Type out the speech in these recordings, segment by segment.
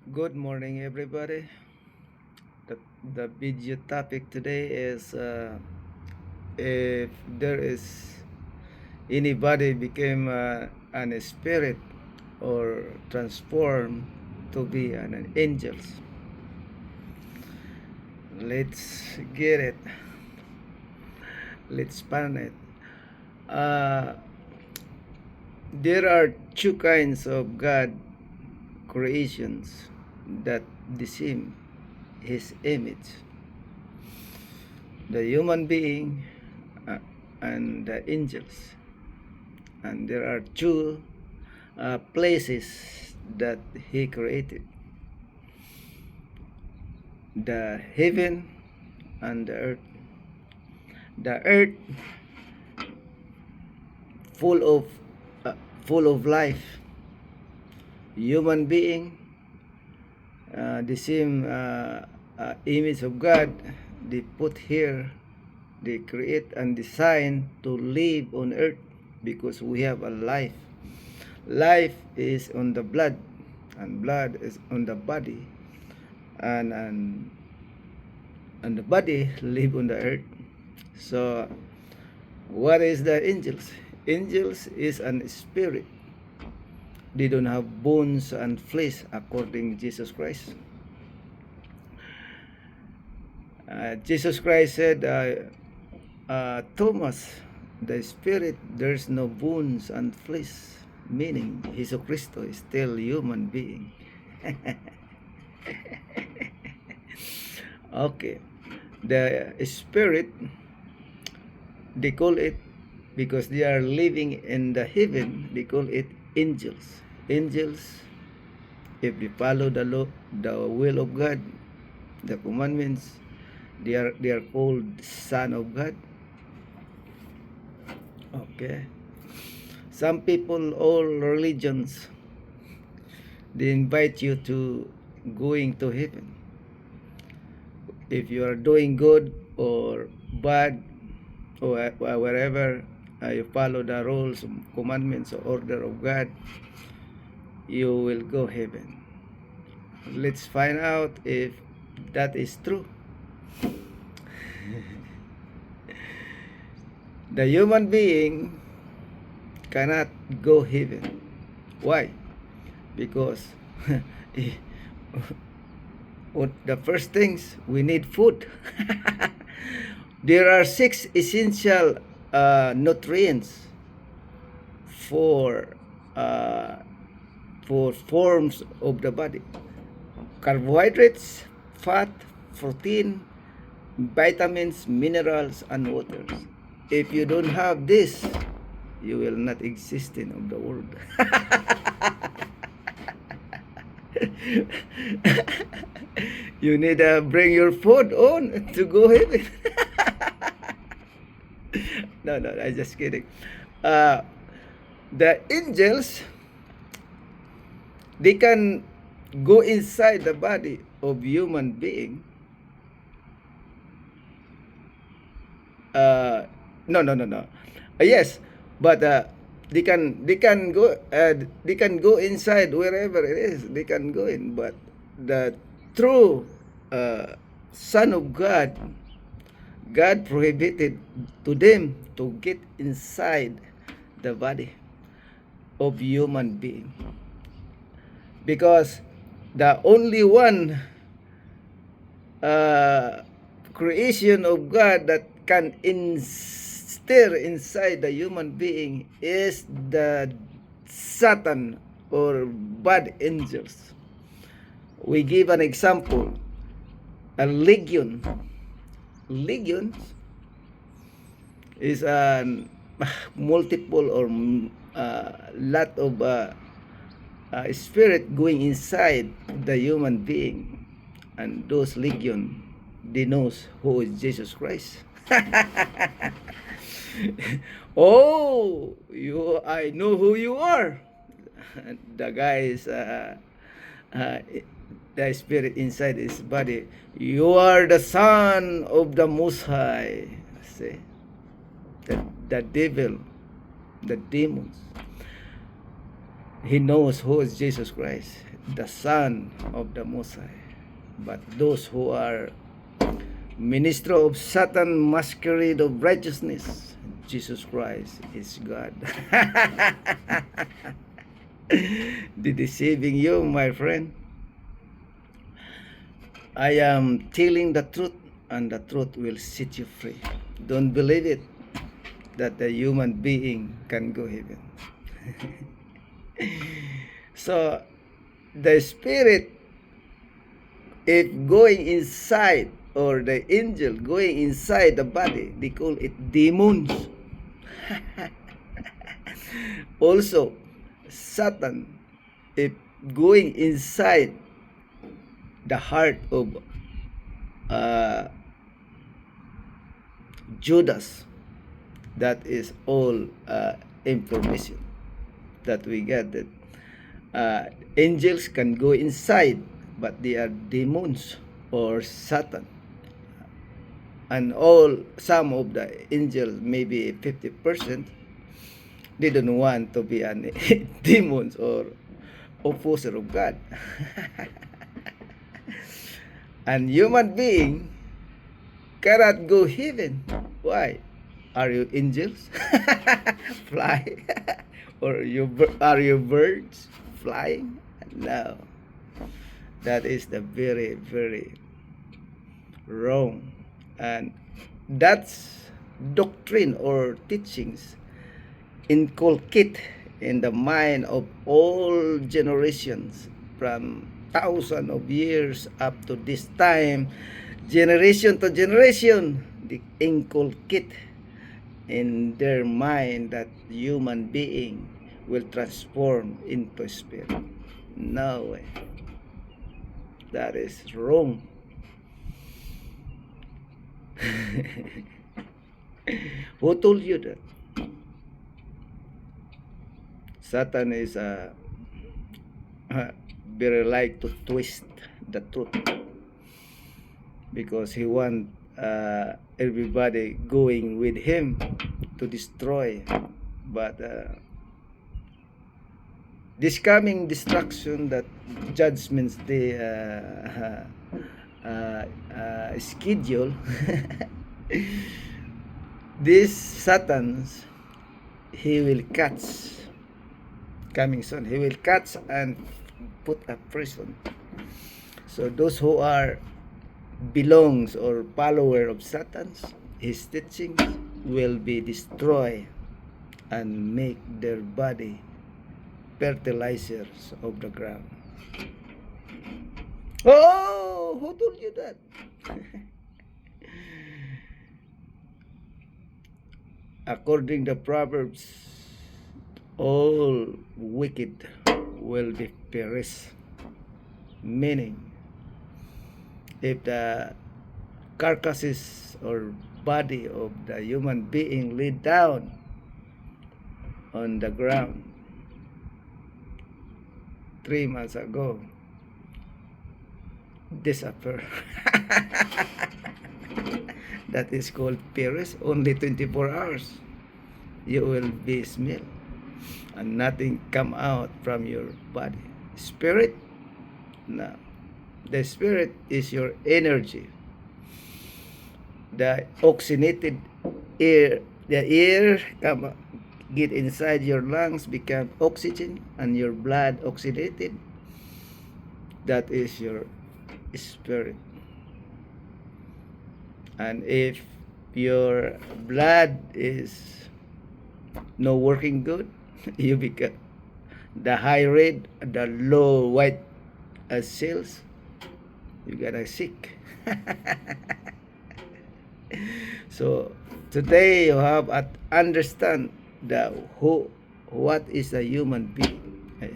Good morning, everybody. The, the video topic today is if there is anybody became an spirit or transformed to be an angel. Let's get it. Let's pan it. Uh, there are two kinds of God creations that deceive His image: the human being uh, and the angels. And there are two places that He created: the heaven and the earth. The earth full of uh, full of life, human being, the same image of God. They put here, they create and design to live on earth because we have a life. Life is on the blood, and blood is on the body, and and and the body live on the earth. So what is the angels? Angels is an spirit. They don't have bones and flesh according to Jesus Christ. Jesus Christ said, Thomas, the spirit, there's no bones and flesh, meaning Jesus Christ is still human being. Okay, the spirit, they call it, because they are living in the heaven, they call it angels. Angels, if they follow the law, the will of God, the commandments, they are called son of God. Okay. Some people, all religions, they invite you to going to heaven. If you are doing good or bad, or wherever you follow the rules, commandments, or order of God, you will go heaven. Let's find out if that is true. The human being cannot go heaven. Why? Because the first things, we need food. There are 6 essential nutrients for uh, for forms of the body: carbohydrates, fat, protein, vitamins, minerals, and waters. If you don't have this, you will not exist in of the world. You need to bring your food on to go heaven. No, I just kidding. Uh, the angels, they can go inside the body of human being. No. Yes, but they can go inside wherever it is. They can go in, but the true Son of God, God prohibited to them to get inside the body of human being, because the only one creation of God that can stir inside the human being is the Satan or bad angels. We give an example: a legion. Legion is a multiple or lot of spirit going inside the human being, and those legion, they knows who is Jesus Christ. Oh, I know who you are. The guy is uh, the spirit inside his body. You are the son of the Most High. See, the devil, the demons, he knows who is Jesus Christ. the Son of the Most High. But those who are minister of Satan, masquerade of righteousness, Jesus Christ is God. The deceiving you, my friend. I am telling the truth, and the truth will set you free. Don't believe it that a human being can go heaven. So the spirit, if going inside, or the angel going inside the body, they call it demons. Also, Satan, if going inside the heart of Judas, that is all information that we get, that angels can go inside, but they are demons or Satan. And some of the angels, maybe 50%, they don't want to be an demons or opposer of God. And human being cannot go heaven. Why? Are you angels? Fly? Or are you birds flying? No. That is the very, very wrong. And that's doctrine or teachings inculcate in the mind of all generations from thousands of years up to this time, generation to generation, they inculcate in their mind that human being will transform into spirit. No way. That is wrong. Who told you that? Satan is very like to twist the truth, because he want everybody going with him to destroy. But this coming destruction, that judgment's day schedule, this Satan's, he will catch coming soon. He will catch and put a prison. So those who are belongs or follower of Satan's, his teachings, will be destroyed and make their body fertilizers of the ground. Oh, who told you that? According to Proverbs, all wicked will be perished. Meaning, if the carcasses or body of the human being lay down on the ground 3 months ago, disappear. That is called perish. Only 24 hours you will be smelled, and nothing come out from your body. Spirit, no. The spirit is your energy. The oxygenated air, the air get inside your lungs, become oxygen, and your blood oxygenated. That is your spirit. And if your blood is no working good, you become the high red, the low white cells, you get sick. So today you have to understand what is a human being. A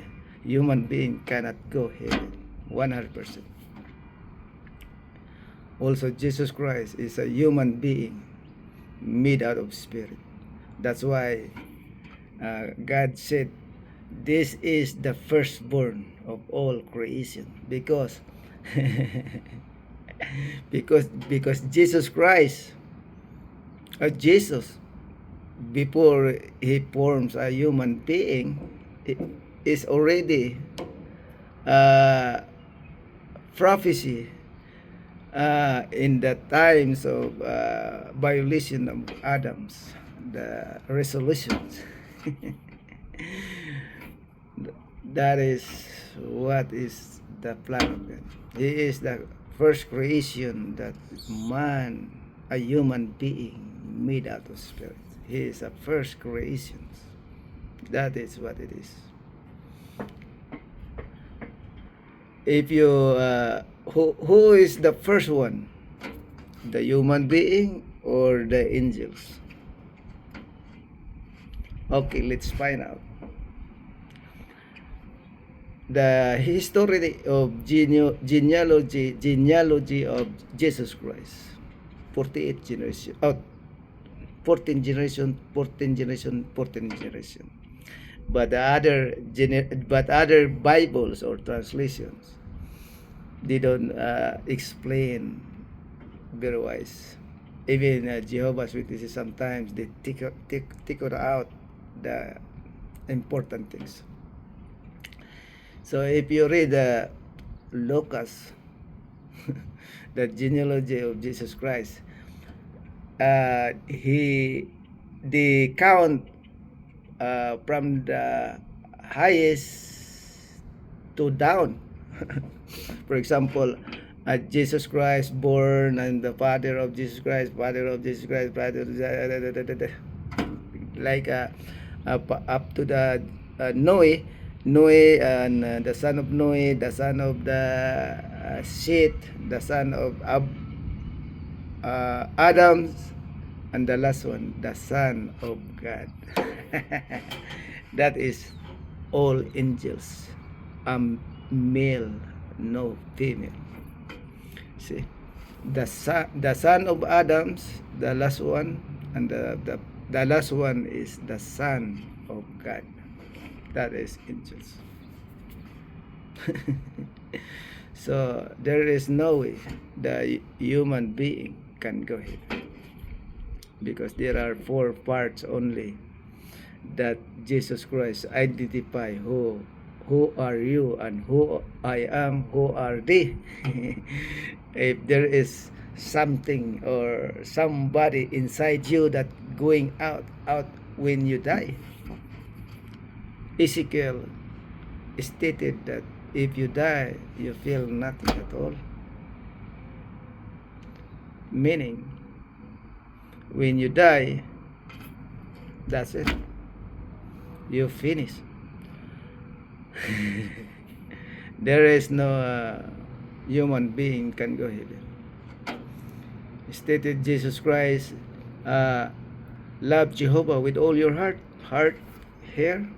human being cannot go heaven 100%. Also, Jesus Christ is a human being made out of spirit. That's why God said, this is the firstborn of all creation, because because Jesus Christ, Jesus, before he forms a human being, is already uh, prophecy in the times of violation of Adam's, the resolutions. That is what is the plan of God. He is the first creation that man, a human being, made out of spirit. He is a first creation. That is what it is. If you, who is the first one? The human being or the angels? Okay, let's find out. The history of genealogy of Jesus Christ. 48 generation. 14 generation, 14 generation, 14 generation. But other Bibles or translations, they don't explain very wise. Even Jehovah's Witnesses, sometimes they take out the important things. So if you read Lucas, the genealogy of Jesus Christ, they count from the highest to down. For example, Jesus Christ born, and the father of Jesus Christ, like up to the Noe, and the son of Noe, the son of the Seth, the son of Adam, and the last one, the Son of God. That is all angels, male, no female. See, the son of Adam's, the last one, and the last one is the Son of God. That is angels. So there is no way the human being can go heaven, because there are 4 parts only that Jesus Christ identify who are you and who I am, who are they. If there is something or somebody inside you that going out when you die, Ezekiel stated that if you die, you feel nothing at all. Meaning, when you die, that's it. You finish. There is no human being can go heaven. Stated Jesus Christ, love Jehovah with all your heart, hair,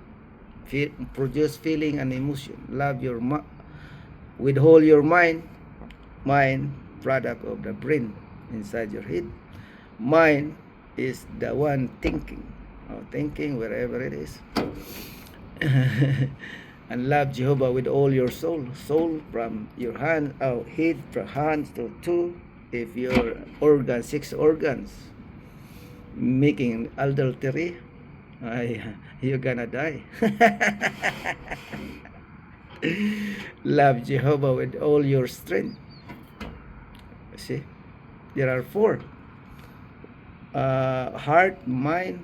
produce feeling and emotion. Love your with all your mind, product of the brain inside your head. Mind is the one thinking, wherever it is. And love Jehovah with all your soul from your head from hands to two. If your 6 organs making adultery, you're gonna die. Love Jehovah with all your strength. See, there are 4: heart, mind,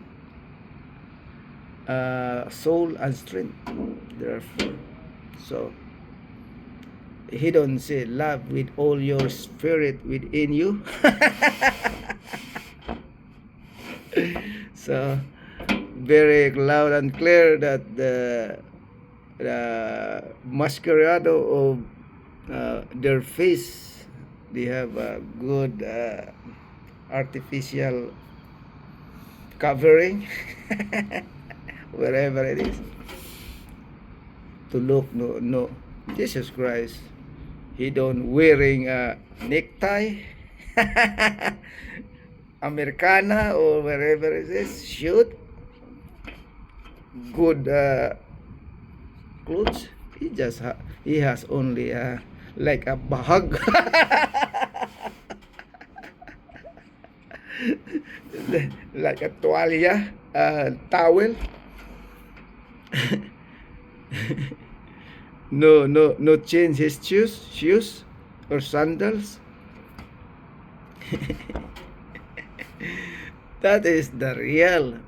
soul, and strength. There are 4. So he don't say love with all your spirit within you. So very loud and clear that the masquerado of their face, they have a good artificial covering wherever it is to look. No, Jesus Christ, he don't wearing a necktie, Americana, or wherever it is, shoot good clothes. He has only like a bahag. Like a tualya, towel. no change his shoes or sandals. That is the real.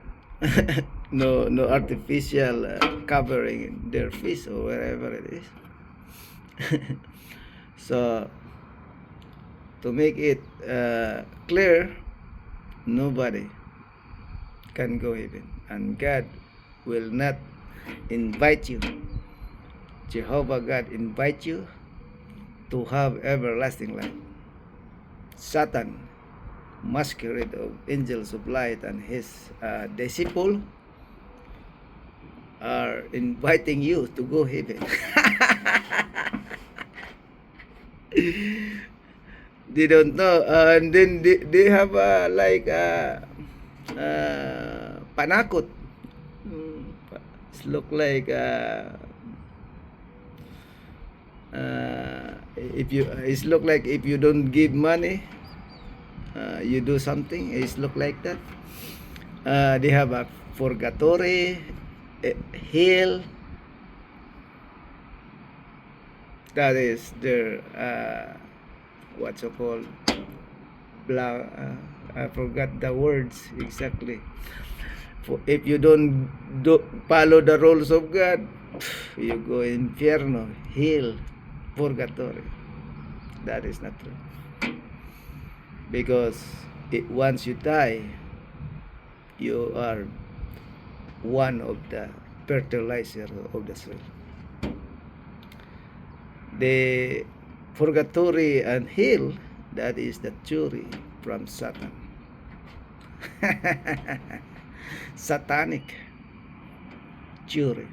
No artificial covering their face or wherever it is. So to make it clear, nobody can go heaven, and God will not invite you. Jehovah God invite you to have everlasting life. Satan, masquerade of angels of light, and his disciple are inviting you to go heaven. They don't know, and then they have panakot. It look like if you it's look like if you don't give money, you do something. It's look like that. They have a purgatory, hell. That is their what's it called? I forgot the words exactly. If you don't follow the rules of God, you go infierno, hell, purgatory. That is not true. Because once you die, you are one of the fertilizer of the soil. The purgatory and hell, that is the theory from Satan. Satanic theory.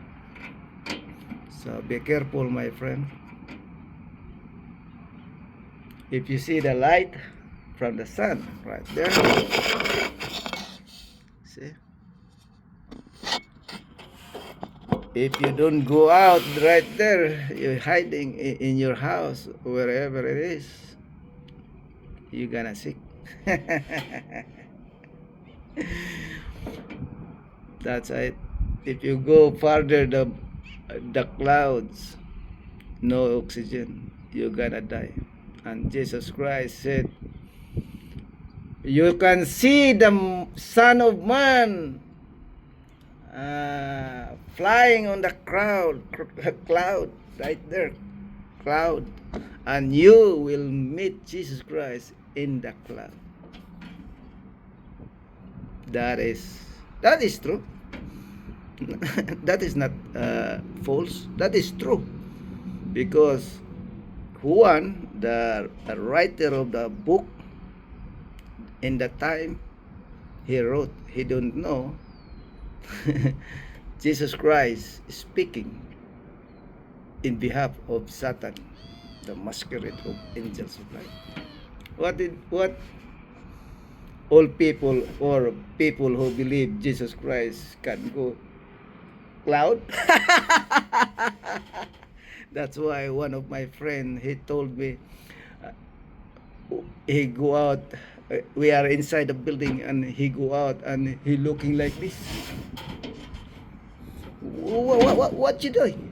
So be careful, my friend. If you see the light from the sun right there, see, if you don't go out right there, you're hiding in your house, wherever it is, you're gonna sick. That's it. If you go farther the clouds, no oxygen, you're gonna die. And Jesus Christ said, you can see the Son of Man flying on the cloud right there, cloud, and you will meet Jesus Christ in the cloud. That is true. That is not false. That is true, because Juan, the writer of the book, in the time he wrote, he don't know Jesus Christ speaking in behalf of Satan, the masquerade of angels of light. What all people or people who believe Jesus Christ can go cloud? That's why one of my friend, he told me, he go out, we are inside the building, and he go out and he looking like this. What you doing?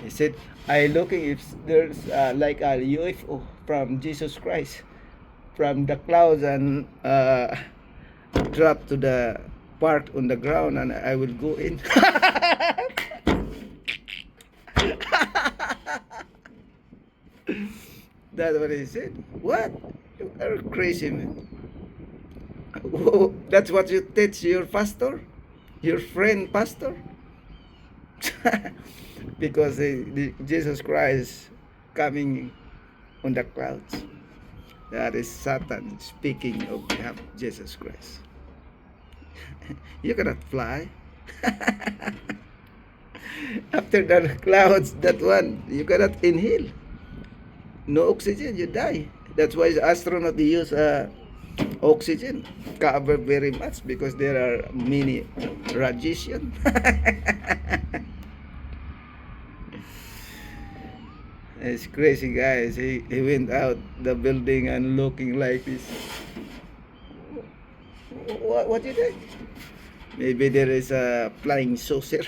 He said, I looking if there's like a UFO from Jesus Christ from the clouds, and drop to the part on the ground, and I will go in. That's what he said. What? You are crazy, man. That's what you teach your pastor? Your friend pastor? Because Jesus Christ coming on the clouds. That is Satan speaking of Jesus Christ. You cannot fly. After the clouds, that one, you cannot inhale. No oxygen, you die. That's why the astronauts use oxygen cover very much, because there are many radiation. It's crazy, guys. He went out the building and looking like this. What you think? Maybe there is a flying saucer.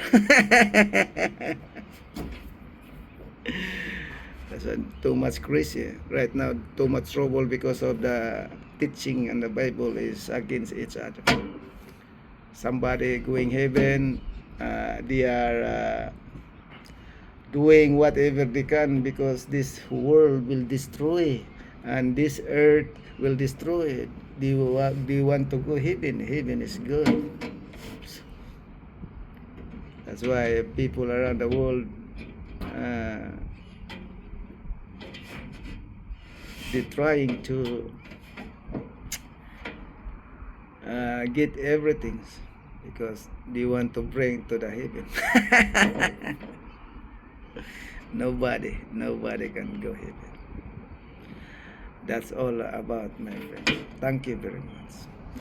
too much crazy right now. Too much trouble because of the teaching and the Bible is against each other. Somebody going heaven, they are doing whatever they can because this world will destroy and this earth will destroy. They want to go heaven. Heaven is good. That's why people around the world they're trying to get everything because they want to bring to the heaven. Nobody can go heaven. That's all about, my friend. Thank you very much.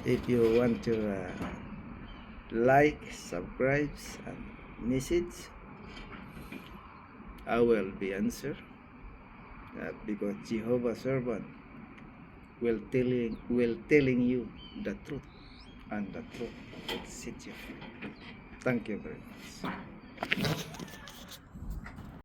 If you want to like, subscribe, and message, I will be answer because Jehovah's servant will telling you the truth, and the truth will set you free. Thank you very much.